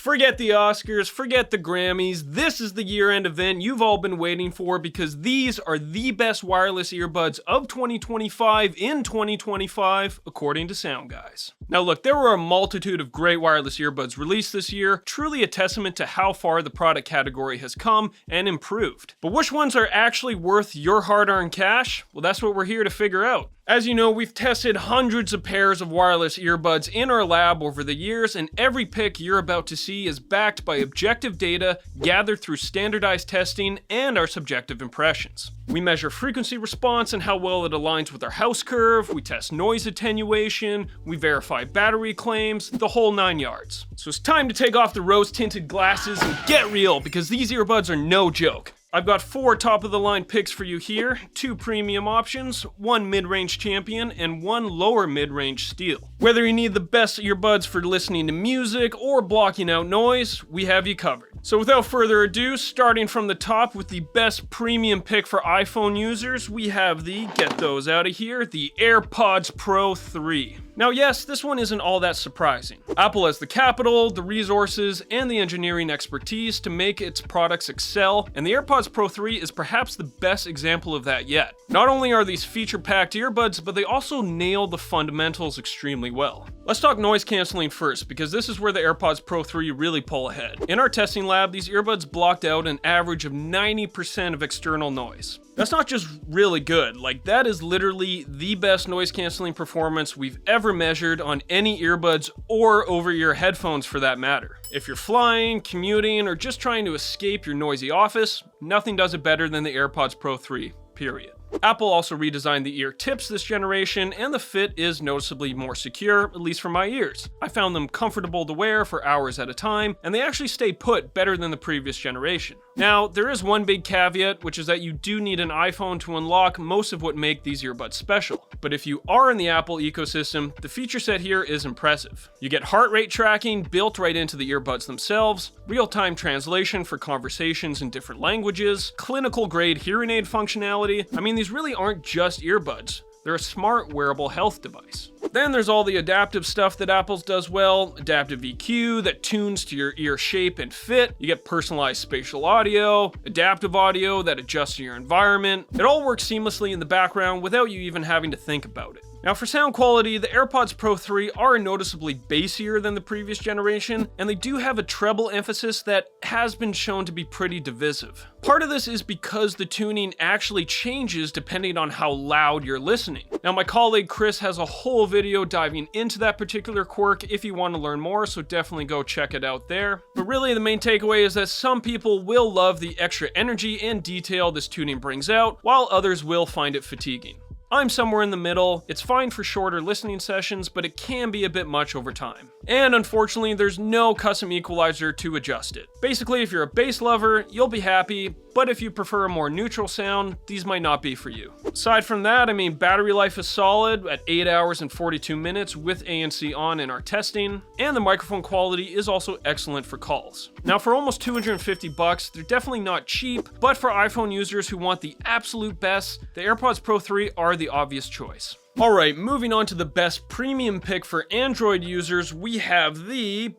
Forget the Oscars, forget the Grammys, this is the year-end event you've all been waiting for because these are the best wireless earbuds of 2025 in 2025, according to SoundGuys. Now look, there were a multitude of great wireless earbuds released this year, truly a testament to how far the product category has come and improved. But which ones are actually worth your hard-earned cash? Well, that's what we're here to figure out. As you know, we've tested hundreds of pairs of wireless earbuds in our lab over the years, and every pick you're about to see is backed by objective data gathered through standardized testing and our subjective impressions. We measure frequency response and how well it aligns with our house curve, we test noise attenuation, we verify battery claims, the whole 9 yards. So it's time to take off the rose-tinted glasses and get real, because these earbuds are no joke. I've got 4 top-of-the-line picks for you here, 2 premium options, 1 mid-range champion, and 1 lower mid-range steal. Whether you need the best earbuds for listening to music or blocking out noise, we have you covered. So without further ado, starting from the top with the best premium pick for iPhone users, we have the, get those out of here, the AirPods Pro 3. Now yes, this one isn't all that surprising. Apple has the capital, the resources, and the engineering expertise to make its products excel, and the AirPods Pro 3 is perhaps the best example of that yet. Not only are these feature-packed earbuds, but they also nail the fundamentals extremely well. Let's talk noise canceling first, because this is where the AirPods Pro 3 really pull ahead. In our testing lab, these earbuds blocked out an average of 90% of external noise. That's not just really good, like that is literally the best noise canceling performance we've ever measured on any earbuds or over-ear headphones for that matter. If you're flying, commuting, or just trying to escape your noisy office, nothing does it better than the AirPods Pro 3, period. Apple also redesigned the ear tips this generation, and the fit is noticeably more secure, at least for my ears. I found them comfortable to wear for hours at a time, and they actually stay put better than the previous generation. Now, there is one big caveat, which is that you do need an iPhone to unlock most of what make these earbuds special. But if you are in the Apple ecosystem, the feature set here is impressive. You get heart rate tracking built right into the earbuds themselves, real-time translation for conversations in different languages, clinical-grade hearing aid functionality. I mean, these really aren't just earbuds. They're a smart wearable health device. Then there's all the adaptive stuff that Apple does well, adaptive EQ that tunes to your ear shape and fit. You get personalized spatial audio, adaptive audio that adjusts to your environment. It all works seamlessly in the background without you even having to think about it. Now for sound quality, the AirPods Pro 3 are noticeably bassier than the previous generation, and they do have a treble emphasis that has been shown to be pretty divisive. Part of this is because the tuning actually changes depending on how loud you're listening. Now my colleague Chris has a whole video diving into that particular quirk if you want to learn more, so definitely go check it out there. But really the main takeaway is that some people will love the extra energy and detail this tuning brings out, while others will find it fatiguing. I'm somewhere in the middle. It's fine for shorter listening sessions, but it can be a bit much over time. And unfortunately, there's no custom equalizer to adjust it. Basically, if you're a bass lover, you'll be happy, but if you prefer a more neutral sound, these might not be for you. Aside from that, I mean, battery life is solid at 8 hours and 42 minutes with ANC on in our testing, and the microphone quality is also excellent for calls. Now for almost $250, they're definitely not cheap, but for iPhone users who want the absolute best, the AirPods Pro 3 are the obvious choice. Alright, moving on to the best premium pick for Android users, we have the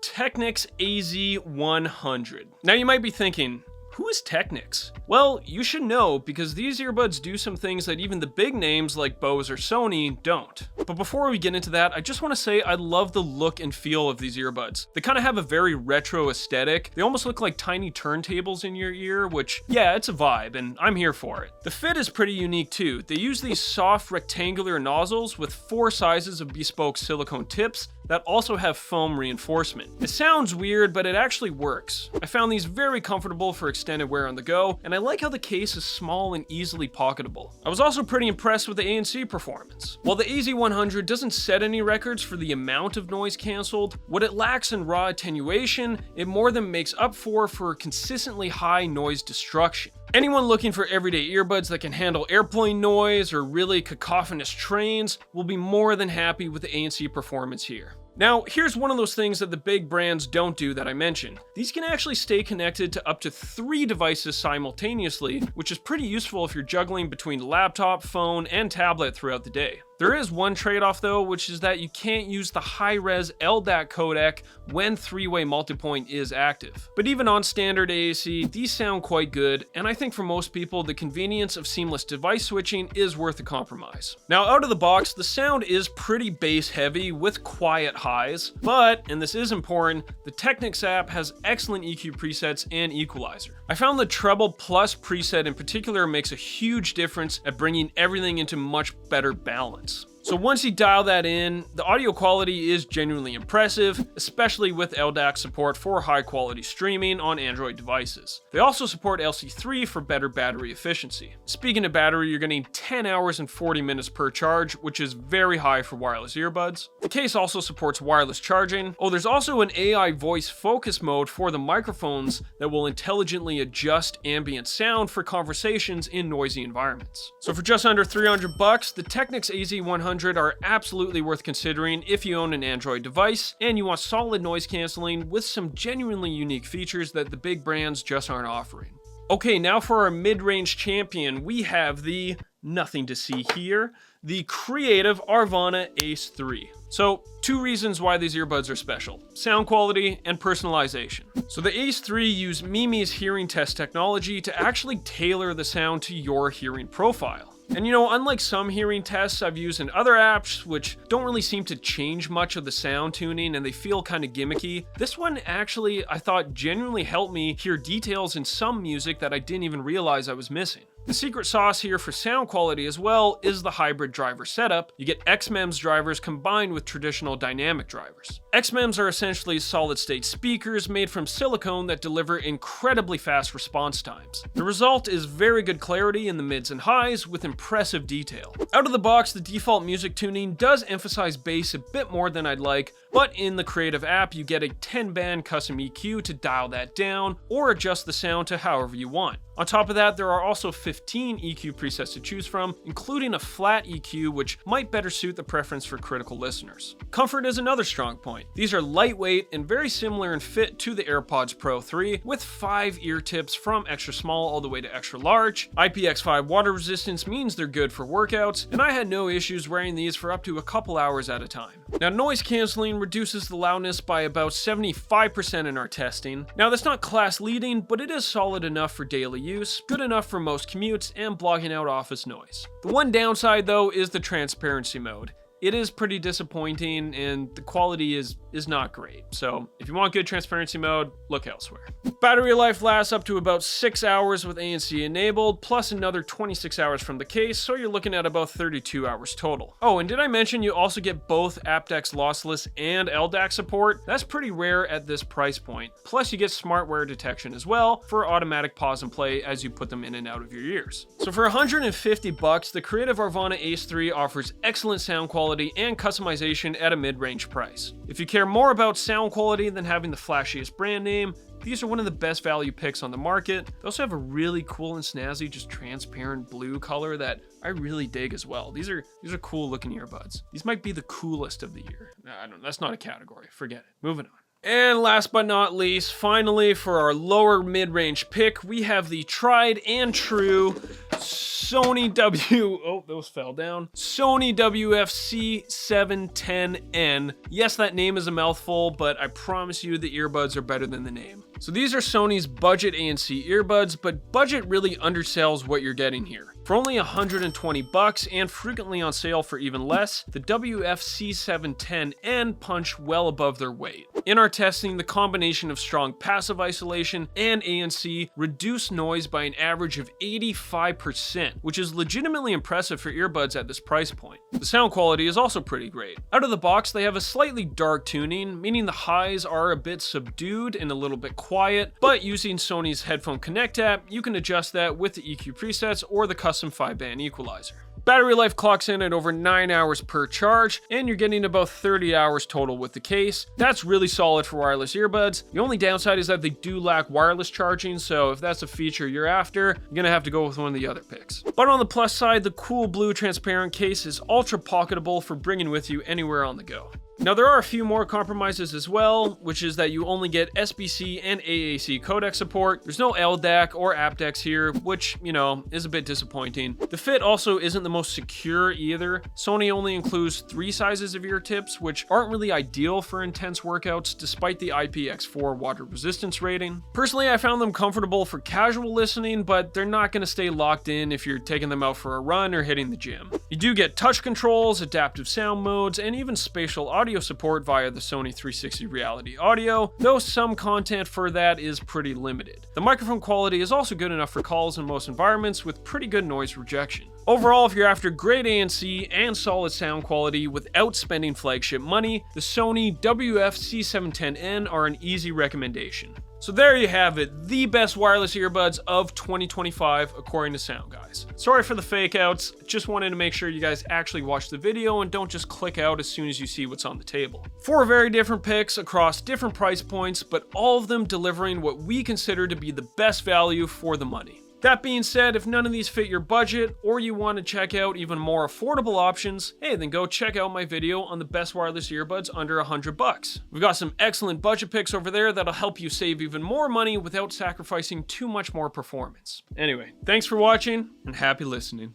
Technics AZ100. Now you might be thinking, who is Technics? Well, you should know because these earbuds do some things that even the big names like Bose or Sony don't. But before we get into that, I just want to say I love the look and feel of these earbuds. They kind of have a very retro aesthetic. They almost look like tiny turntables in your ear, which, yeah, it's a vibe, and I'm here for it. The fit is pretty unique too. They use these soft rectangular nozzles with 4 sizes of bespoke silicone tips that also have foam reinforcement. It sounds weird, but it actually works. I found these very comfortable for extended wear on the go, and I like how the case is small and easily pocketable. I was also pretty impressed with the ANC performance. While the AZ100 doesn't set any records for the amount of noise canceled, what it lacks in raw attenuation, it more than makes up for consistently high noise destruction. Anyone looking for everyday earbuds that can handle airplane noise or really cacophonous trains will be more than happy with the ANC performance here. Now, here's one of those things that the big brands don't do that I mentioned. These can actually stay connected to up to 3 devices simultaneously, which is pretty useful if you're juggling between laptop, phone, and tablet throughout the day. There is one trade-off though, which is that you can't use the high-res LDAC codec when three-way multipoint is active. But even on standard AAC, these sound quite good, and I think for most people, the convenience of seamless device switching is worth the compromise. Now, out of the box, the sound is pretty bass-heavy with quiet highs, but, and this is important, the Technics app has excellent EQ presets and equalizer. I found the Treble Plus preset in particular makes a huge difference at bringing everything into much better balance. So once you dial that in, the audio quality is genuinely impressive, especially with LDAC support for high quality streaming on Android devices. They also support LC3 for better battery efficiency. Speaking of battery, you're getting 10 hours and 40 minutes per charge, which is very high for wireless earbuds. The case also supports wireless charging. Oh, there's also an AI voice focus mode for the microphones that will intelligently adjust ambient sound for conversations in noisy environments. So for just under $300, the Technics AZ100 are absolutely worth considering if you own an Android device and you want solid noise canceling with some genuinely unique features that the big brands just aren't offering. Okay, now for our mid-range champion, we have the, nothing to see here, the Creative Arvana Ace 3. So, two reasons why these earbuds are special: sound quality and personalization. So the Ace 3 use Mimi's hearing test technology to actually tailor the sound to your hearing profile. And you know, unlike some hearing tests I've used in other apps, which don't really seem to change much of the sound tuning and they feel kind of gimmicky, this one actually, I thought, genuinely helped me hear details in some music that I didn't even realize I was missing. The secret sauce here for sound quality as well is the hybrid driver setup. You get XMEMS drivers combined with traditional dynamic drivers. XMEMS are essentially solid-state speakers made from silicone that deliver incredibly fast response times. The result is very good clarity in the mids and highs with impressive detail. Out of the box, the default music tuning does emphasize bass a bit more than I'd like, but in the Creative app, you get a 10-band custom EQ to dial that down or adjust the sound to however you want. On top of that, there are also 15 EQ presets to choose from, including a flat EQ, which might better suit the preference for critical listeners. Comfort is another strong point. These are lightweight and very similar in fit to the AirPods Pro 3, with 5 ear tips from extra small all the way to extra large. IPX5 water resistance means they're good for workouts, and I had no issues wearing these for up to a couple hours at a time. Now, noise canceling reduces the loudness by about 75% in our testing. Now, that's not class leading, but it is solid enough for daily use, good enough for most commutes, and blocking out office noise. The one downside though is the transparency mode. It is pretty disappointing and the quality is not great. So if you want good transparency mode, look elsewhere. Battery life lasts up to about 6 hours with ANC enabled, plus another 26 hours from the case, so you're looking at about 32 hours total. Oh, and did I mention you also get both aptX lossless and LDAC support? That's pretty rare at this price point. Plus you get smart wear detection as well for automatic pause and play as you put them in and out of your ears. So for $150, the Creative Arvana Ace 3 offers excellent sound quality and customization at a mid-range price. If you care more about sound quality than having the flashiest brand name, these are one of the best value picks on the market. They also have a really cool and snazzy, just transparent blue color that I really dig as well. These are cool looking earbuds. These might be the coolest of the year. I don't know, that's not a category. Forget it. Moving on. And last but not least, finally for our lower mid-range pick, we have the tried and true Sony WFC710N. Yes, that name is a mouthful, but I promise you the earbuds are better than the name. So these are Sony's budget ANC earbuds, but budget really undersells what you're getting here. For only $120 and frequently on sale for even less, the WFC710N punch well above their weight. In our testing, the combination of strong passive isolation and ANC reduced noise by an average of 85%, which is legitimately impressive for earbuds at this price point. The sound quality is also pretty great. Out of the box, they have a slightly dark tuning, meaning the highs are a bit subdued and a little bit quiet, but using Sony's Headphone Connect app, you can adjust that with the EQ presets or the custom 5-band equalizer. Battery life clocks in at over 9 hours per charge, and you're getting about 30 hours total with the case. That's really solid for wireless earbuds. The only downside is that they do lack wireless charging, so if that's a feature you're after, you're gonna have to go with one of the other picks. But on the plus side, the cool blue transparent case is ultra pocketable for bringing with you anywhere on the go. Now there are a few more compromises as well, which is that you only get SBC and AAC codec support. There's no LDAC or aptX here, which, you know, is a bit disappointing. The fit also isn't the most secure either. Sony only includes 3 sizes of ear tips, which aren't really ideal for intense workouts despite the IPX4 water resistance rating. Personally, I found them comfortable for casual listening, but they're not going to stay locked in if you're taking them out for a run or hitting the gym. You do get touch controls, adaptive sound modes, and even spatial audio support via the Sony 360 Reality Audio, though some content for that is pretty limited. The microphone quality is also good enough for calls in most environments with pretty good noise rejection. Overall, if you're after great ANC and solid sound quality without spending flagship money, the Sony WF-C710N are an easy recommendation. So there you have it, the best wireless earbuds of 2025 according to SoundGuys. Sorry for the fake outs, just wanted to make sure you guys actually watch the video and don't just click out as soon as you see what's on the table. 4 very different picks across different price points, but all of them delivering what we consider to be the best value for the money. That being said, if none of these fit your budget, or you want to check out even more affordable options, hey, then go check out my video on the best wireless earbuds under $100. We've got some excellent budget picks over there that'll help you save even more money without sacrificing too much more performance. Anyway, thanks for watching, and happy listening.